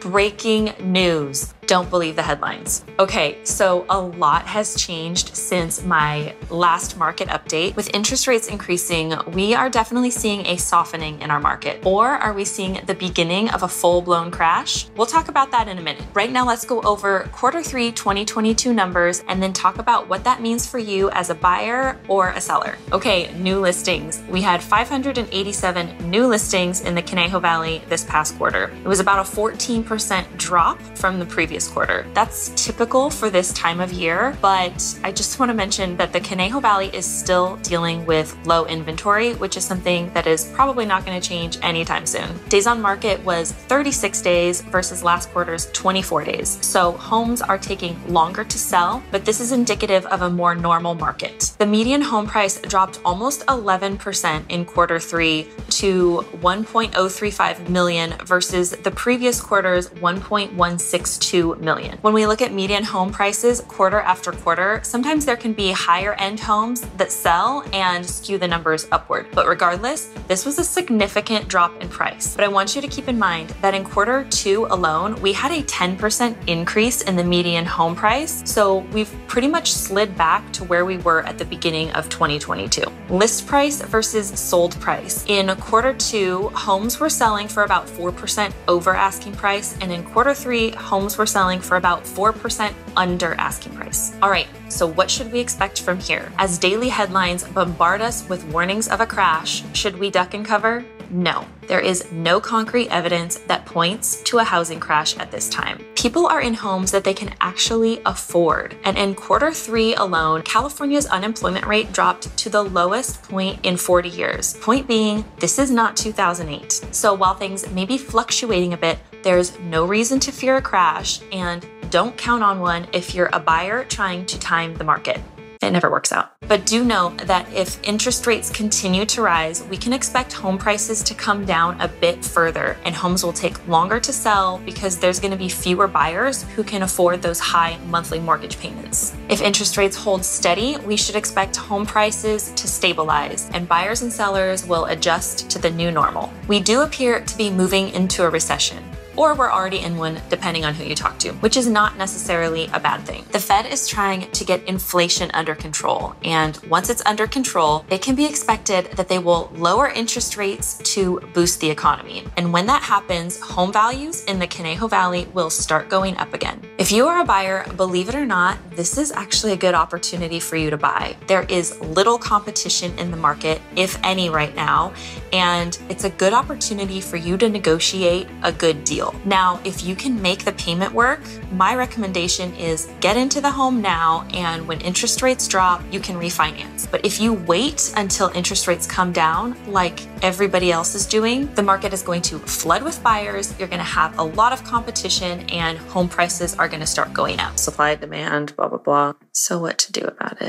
Breaking news. Don't believe the headlines. Okay, so a lot has changed since my last market update. With interest rates increasing, we are definitely seeing a softening in our market. Or are we seeing the beginning of a full-blown crash? We'll talk about that in a minute. Right now, let's go over Q3 2022 numbers and then talk about what that means for you as a buyer or a seller. Okay, new listings. We had 587 new listings in the Conejo Valley this past quarter. It was about a 14% drop from the previous quarter. That's typical for this time of year, but I just want to mention that the Conejo Valley is still dealing with low inventory, which is something that is probably not going to change anytime soon. Days on market was 36 days versus last quarter's 24 days. So homes are taking longer to sell, but this is indicative of a more normal market. The median home price dropped almost 11% in Q3 to $1.035 million versus the previous quarter's $1.162 million. When we look at median home prices quarter after quarter, sometimes there can be higher end homes that sell and skew the numbers upward. But regardless, this was a significant drop in price. But I want you to keep in mind that in Q2 alone, we had a 10% increase in the median home price. So we've pretty much slid back to where we were at the beginning of 2022. List price versus sold price. In Q2, homes were selling for about 4% over asking price, and in Q3, homes were selling for about 4% under asking price. All right, so what should we expect from here? As daily headlines bombard us with warnings of a crash, should we duck and cover? No, there is no concrete evidence that points to a housing crash at this time. People are in homes that they can actually afford. And in Q3 alone, California's unemployment rate dropped to the lowest point in 40 years. Point being, this is not 2008. So while things may be fluctuating a bit, there's no reason to fear a crash, and don't count on one if you're a buyer trying to time the market. It never works out. But do know that if interest rates continue to rise, we can expect home prices to come down a bit further, and homes will take longer to sell because there's going to be fewer buyers who can afford those high monthly mortgage payments. If interest rates hold steady, we should expect home prices to stabilize, and buyers and sellers will adjust to the new normal. We do appear to be moving into a recession, or we're already in one depending on who you talk to, which is not necessarily a bad thing. The Fed is trying to get inflation under control, and once it's under control, it can be expected that they will lower interest rates to boost the economy. And when that happens, home values in the Conejo Valley will start going up again. If you are a buyer, believe it or not, this is actually a good opportunity for you to buy. There is little competition in the market, if any right now, and it's a good opportunity for you to negotiate a good deal. Now, if you can make the payment work, my recommendation is get into the home now, and when interest rates drop, you can refinance. But if you wait until interest rates come down, like everybody else is doing, the market is going to flood with buyers, you're going to have a lot of competition, and home prices are going to start going up. Supply, demand, blah, blah, blah. So what to do about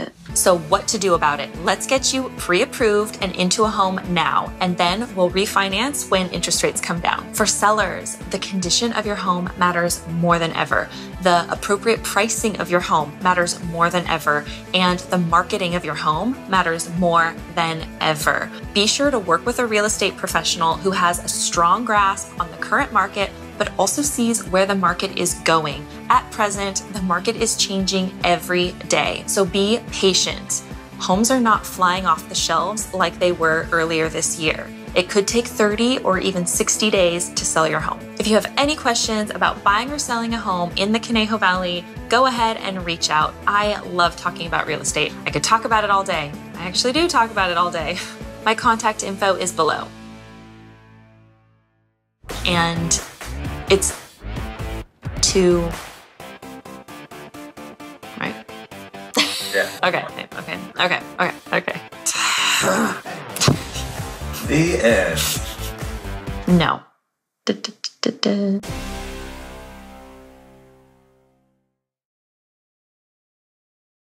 it? Let's get you pre-approved and into a home now, and then we'll refinance when interest rates come down. For sellers, the condition of your home matters more than ever. The appropriate pricing of your home matters more than ever, and the marketing of your home matters more than ever. Be sure to work with a real estate professional who has a strong grasp on the current market, but also sees where the market is going. At present, the market is changing every day, so be patient. Homes are not flying off the shelves like they were earlier this year. It could take 30 or even 60 days to sell your home. If you have any questions about buying or selling a home in the Conejo Valley, go ahead and reach out. I love talking about real estate. I could talk about it all day. I actually do talk about it all day. My contact info is below. And it's to... Right? Yeah. Okay. The end. No.